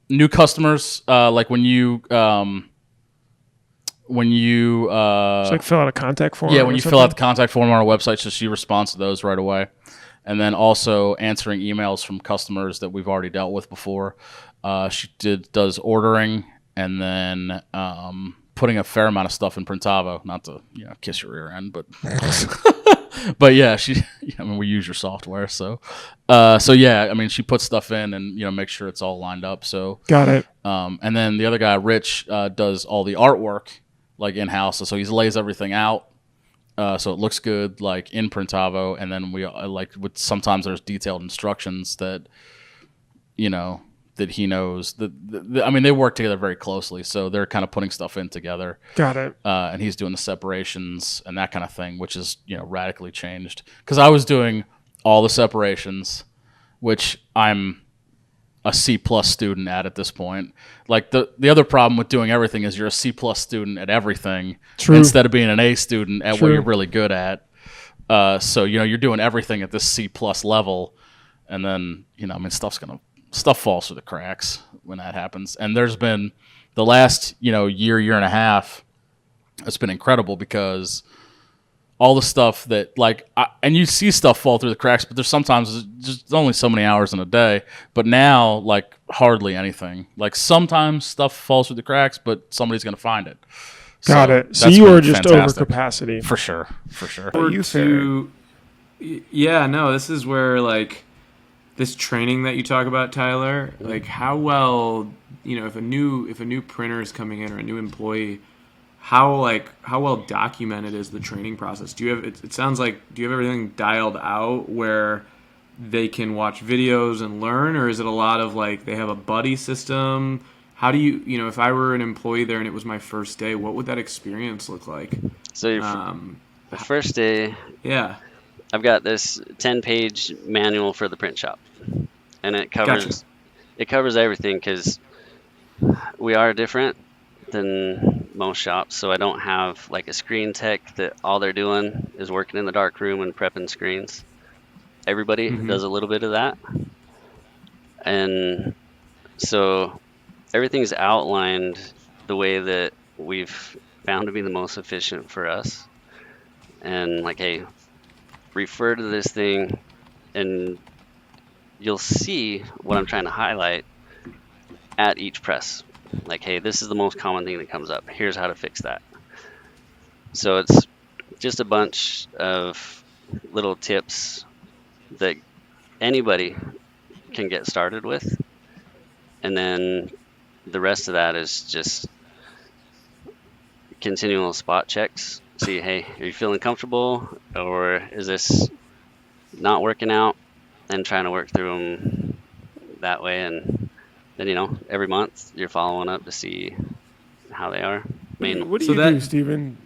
S10: new customers, like when you
S1: Just like fill out a contact form.
S10: Yeah, when you fill out the contact form on our website, so she responds to those right away. And then also answering emails from customers that we've already dealt with before. She does ordering, and then putting a fair amount of stuff in Printavo. Not to kiss your rear end, but but yeah, we use your software, so yeah, I mean, she puts stuff in and make sure it's all lined up. So
S1: got it.
S10: And then the other guy, Rich, does all the artwork like in house, so he lays everything out. So it looks good, like in Printavo, and then we sometimes there's detailed instructions that, that he knows. I mean, they work together very closely, so they're kind of putting stuff in together.
S1: Got it.
S10: And he's doing the separations and that kind of thing, which is radically changed. Because I was doing all the separations, which I'm a C+ student at this point. Like the other problem with doing everything is you're a C+ student at everything.
S1: True.
S10: Instead of being an A student at
S1: True.
S10: what you're really good at. So you're doing everything at this C+ level, and then stuff falls through the cracks when that happens. And there's been the last year and a half, it's been incredible because all the stuff that and you see stuff fall through the cracks, but there's sometimes just only so many hours in a day. But now, like, hardly anything. Like, sometimes stuff falls through the cracks, but somebody's going to find it.
S1: Got it. So you are just over capacity.
S10: For sure.
S1: Are you fair?
S2: Yeah, no, this is where, like, this training that you talk about, Tyler, like, how well, if a new printer is coming in or a new employee, how well documented is the training process? Do you have it sounds like, do you have everything dialed out where they can watch videos and learn, or is it a lot of like they have a buddy system? How do you if I were an employee there and it was my first day, what would that experience look like?
S11: So the first day, I've got this 10-page manual for the print shop, and it covers everything because we are different than most shops. So I don't have like a screen tech that all they're doing is working in the dark room and prepping screens. Everybody does a little bit of that, and so everything's outlined the way that we've found to be the most efficient for us. And like, hey, refer to this thing and you'll see what I'm trying to highlight at each press. Like, hey, this is the most common thing that comes up. Here's how to fix that. So it's just a bunch of little tips that anybody can get started with. And then the rest of that is just continual spot checks. See, hey, are you feeling comfortable, or is this not working out? And trying to work through them that way. And then, every month you're following up to see how they are.
S1: What do you do, Steven?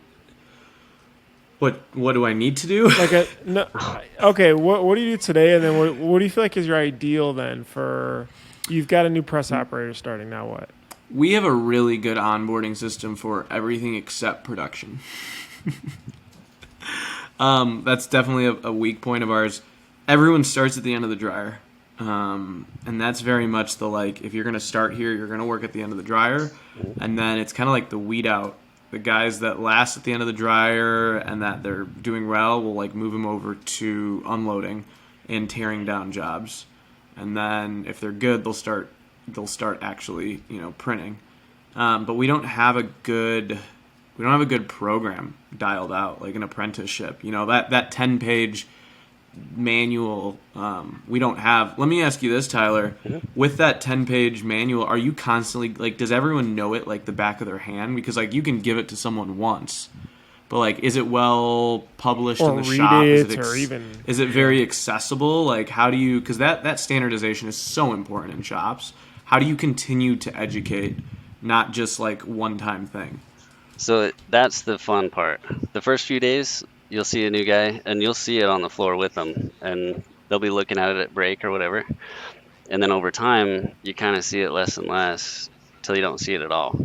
S2: What do I need to do?
S1: Okay, what do you do today, and then what do you feel like is your ideal then for? You've got a new press operator starting. Now what?
S2: We have a really good onboarding system for everything except production. That's definitely a weak point of ours. Everyone starts at the end of the dryer. And that's very much if you're going to start here, you're going to work at the end of the dryer. And then it's kind of like the weed out. The guys that last at the end of the dryer and that they're doing well, we'll move them over to unloading and tearing down jobs. And then if they're good, they'll start actually, printing. But we don't have a good program dialed out, like an apprenticeship. That 10-page manual we don't have. Let me ask you this, Tyler. With that 10-page manual, are you constantly does everyone know it like the back of their hand? Because you can give it to someone once, but is it well published in the shop? Is it very accessible? How do you, because that standardization is so important in shops. How do you continue to educate, not just one-time thing?
S11: So that's the fun part. The first few days, you'll see a new guy, and you'll see it on the floor with them, and they'll be looking at it at break or whatever. And then over time, you kind of see it less and less till you don't see it at all.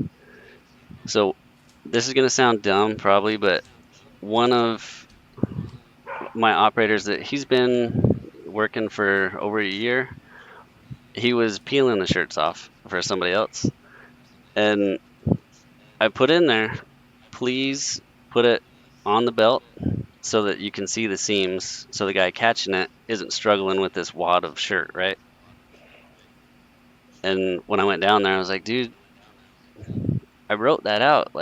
S11: So this is going to sound dumb probably, but one of my operators that he's been working for over a year, he was peeling the shirts off for somebody else. And I put in there, please put it on the belt so that you can see the seams, so the guy catching it isn't struggling with this wad of shirt, right? And when I went down there, I was like, dude, I wrote that out.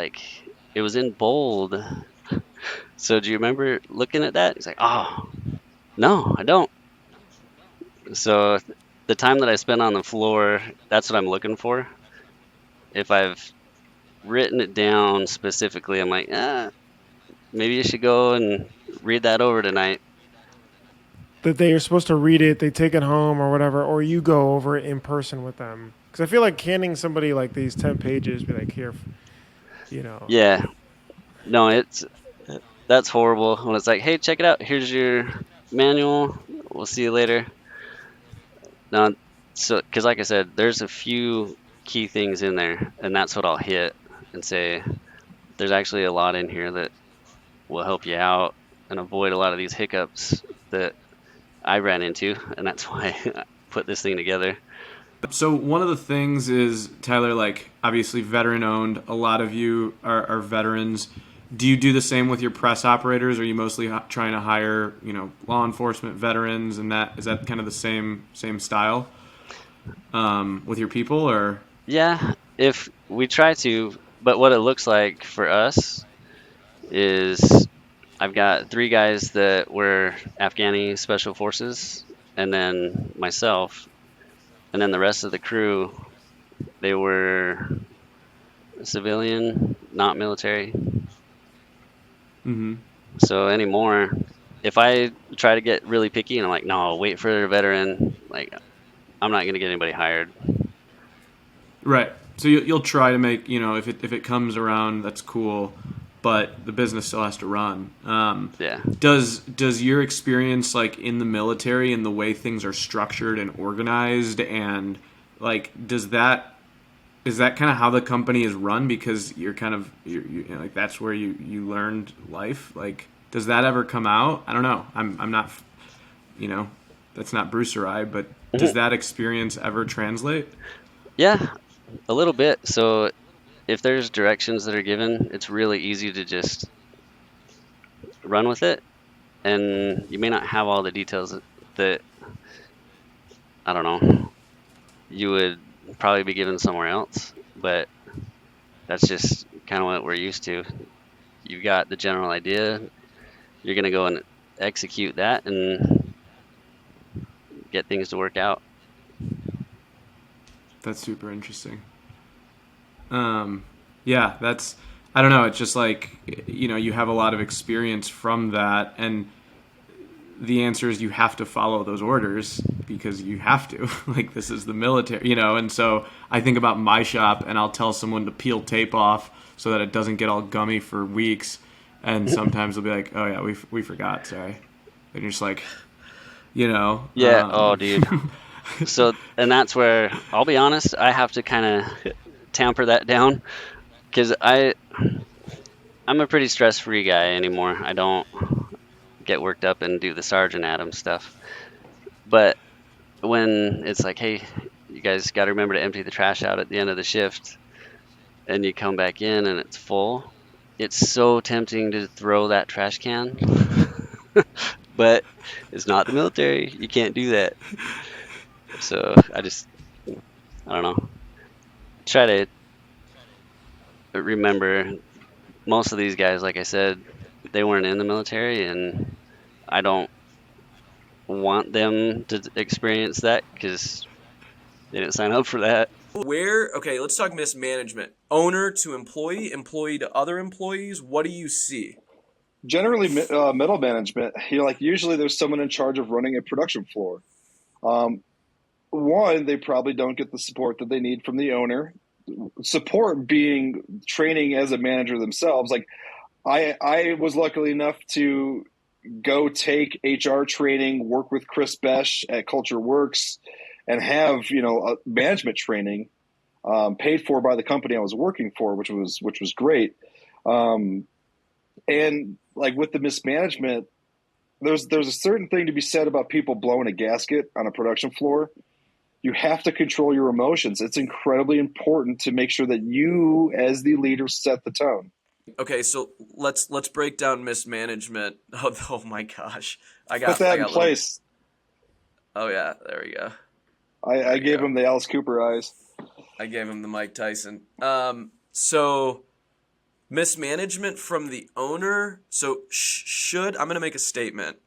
S11: It was in bold. So do you remember looking at that? He's like, oh, no, I don't. So the time that I spent on the floor, that's what I'm looking for. If I've written it down specifically, I'm like, maybe you should go and read that over tonight.
S1: That they are supposed to read it, they take it home or whatever, or you go over it in person with them. Because I feel like handing somebody these 10 pages, be like, here,
S11: Yeah. No, that's horrible. When it's like, hey, check it out. Here's your manual. We'll see you later. No, so because like I said, there's a few key things in there, and that's what I'll hit and say, there's actually a lot in here that will help you out and avoid a lot of these hiccups that I ran into, and that's why I put this thing together.
S2: So one of the things is, Tyler, obviously veteran owned. A lot of you are veterans. Do you do the same with your press operators? Or are you mostly trying to hire, law enforcement veterans, and is that kind of the same style with your people, or?
S11: Yeah, if we try to, but what it looks like for us is I've got 3 guys that were Afghani Special Forces, and then myself, and then the rest of the crew, they were civilian, not military.
S2: Mm-hmm.
S11: So anymore, if I try to get really picky and I'm like, no, wait for a veteran, I'm not going to get anybody hired.
S2: Right. So you'll try to make, if it comes around, that's cool, but the business still has to run.
S11: Yeah.
S2: Does your experience in the military and the way things are structured and organized, and is that kind of how the company is run, because you're kind of you're that's where you learned life? Does that ever come out? I don't know. I'm not, that's not Bruce or I, but does that experience ever translate?
S11: Yeah, a little bit. So if there's directions that are given, it's really easy to just run with it. And you may not have all the details that, I don't know, you would probably be given somewhere else. but that's just kind of what we're used to. You've got the general idea. You're going to go and execute that and get things to work out.
S2: That's super interesting. Yeah, that's, I don't know. It's just like, you have a lot of experience from that, and the answer is you have to follow those orders because you have to. Like, this is the military, and so I think about my shop, and I'll tell someone to peel tape off so that it doesn't get all gummy for weeks, and sometimes they'll be like, oh yeah, we forgot, sorry. And you're just like,
S11: Yeah, oh dude. So, and that's where, I'll be honest, I have to kind of tamper that down, because I'm a pretty stress-free guy anymore. I don't get worked up and do the Sergeant Adams stuff. But when it's like, hey, you guys got to remember to empty the trash out at the end of the shift, and you come back in and it's full, it's so tempting to throw that trash can. But it's not the military. You can't do that. So I don't know. Try to remember, most of these guys, like I said, they weren't in the military, and I don't want them to experience that because they didn't sign up for that.
S2: Okay, let's talk mismanagement. Owner to employee, employee to other employees. What do you see?
S12: Generally, middle management. Usually there's someone in charge of running a production floor. One, they probably don't get the support that they need from the owner. Support being training as a manager themselves. Like, I was lucky enough to go take HR training, work with Chris Besh at Culture Works, and have a management training paid for by the company I was working for, which was great. And like with the mismanagement, there's a certain thing to be said about people blowing a gasket on a production floor. You have to control your emotions. It's incredibly important to make sure that you, as the leader, set the tone.
S2: Okay, so let's break down mismanagement. Oh my gosh,
S12: Put that in place.
S2: Oh yeah, there we go.
S12: I gave him the Alice Cooper eyes.
S2: I gave him the Mike Tyson. So mismanagement from the owner. So I'm going to make a statement.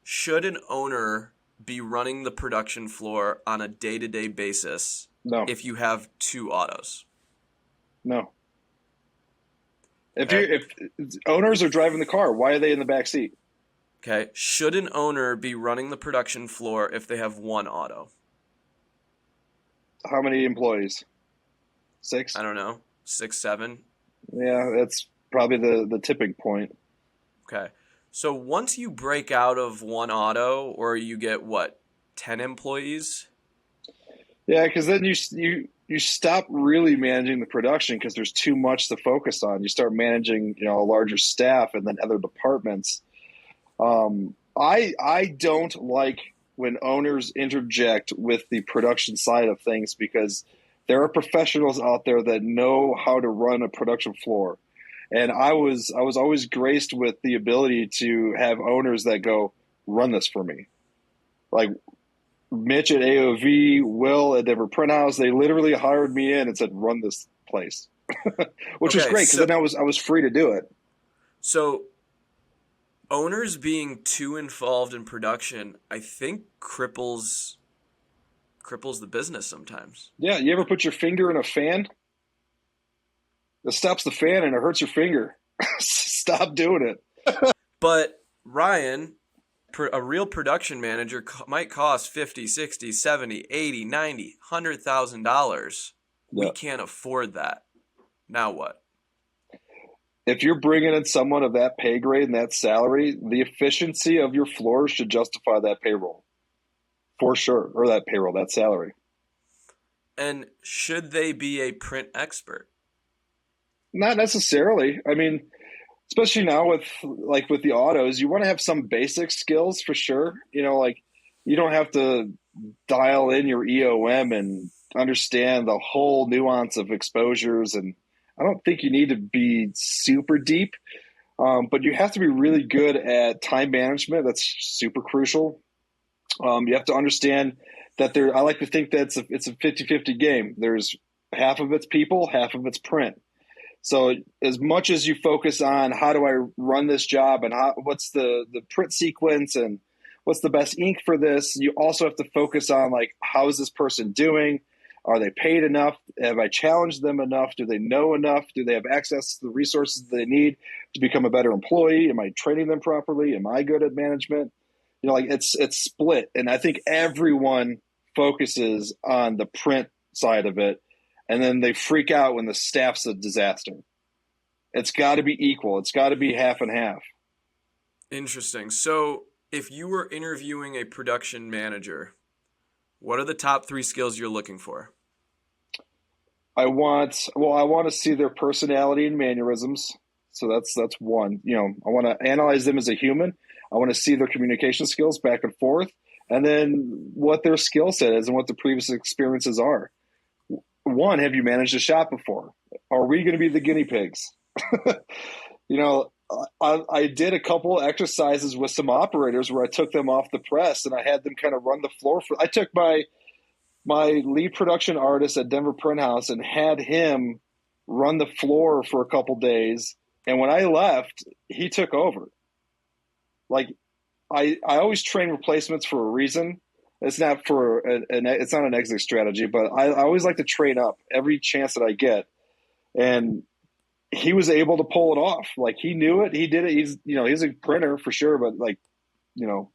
S2: Should an owner be running the production floor on a day-to-day basis?
S12: No.
S2: If you have 2 autos?
S12: No. If owners are driving the car, why are they in the back seat?
S2: Okay. Should an owner be running the production floor if they have 1 auto?
S12: How many employees? 6?
S2: I don't know. 6, 7?
S12: Yeah, that's probably the tipping point.
S2: Okay. So once you break out of 1 auto, or you get 10 employees?
S12: Yeah, because then you stop really managing the production because there's too much to focus on. You start managing a larger staff and then other departments. I don't like when owners interject with the production side of things, because there are professionals out there that know how to run a production floor. And I was always graced with the ability to have owners that go, run this for me. Like Mitch at AOV, Will at Denver Print House, they literally hired me in and said, run this place, which was great because then I was free to do it.
S2: So owners being too involved in production, I think cripples the business sometimes.
S12: Yeah, you ever put your finger in a fan? It stops the fan and it hurts your finger. Stop doing it.
S2: But Ryan, a real production manager might cost $50, $60, $70, $80, $90, $100,000. We can't afford that. Now what?
S12: If you're bringing in someone of that pay grade and that salary, the efficiency of your floors should justify that payroll. For sure. Or that salary.
S2: And should they be a print expert?
S12: Not necessarily. I mean, especially now with the autos, you want to have some basic skills for sure. You don't have to dial in your EOM and understand the whole nuance of exposures. And I don't think you need to be super deep, but you have to be really good at time management. That's super crucial. You have to understand that I like to think that it's a 50-50 game. There's half of it's people, half of it's print. So as much as you focus on how do I run this job and what's the print sequence and what's the best ink for this, you also have to focus on like, how is this person doing? Are they paid enough? Have I challenged them enough? Do they know enough? Do they have access to the resources they need to become a better employee? Am I training them properly? Am I good at management? You know, like it's split. And I think everyone focuses on the print side of it. And then they freak out when the staff's a disaster. It's got to be equal. It's got to be half and half.
S2: Interesting. So if you were interviewing a production manager, what are the top 3 skills you're looking for?
S12: I want to see their personality and mannerisms. So that's one. You know, I want to analyze them as a human. I want to see their communication skills back and forth, and then what their skill set is and what the previous experiences are. One, have you managed a shop before? Are we going to be the guinea pigs? You know, I did a couple exercises with some operators where I took them off the press and I had them kind of run the floor. I took my lead production artist at Denver Print House and had him run the floor for a couple days. And when I left, he took over. Like I always train replacements for a reason. It's not for it's not an exit strategy, but I always like to train up every chance that I get. And he was able to pull it off. Like he knew it. He did it. He's a printer for sure, but like, you know.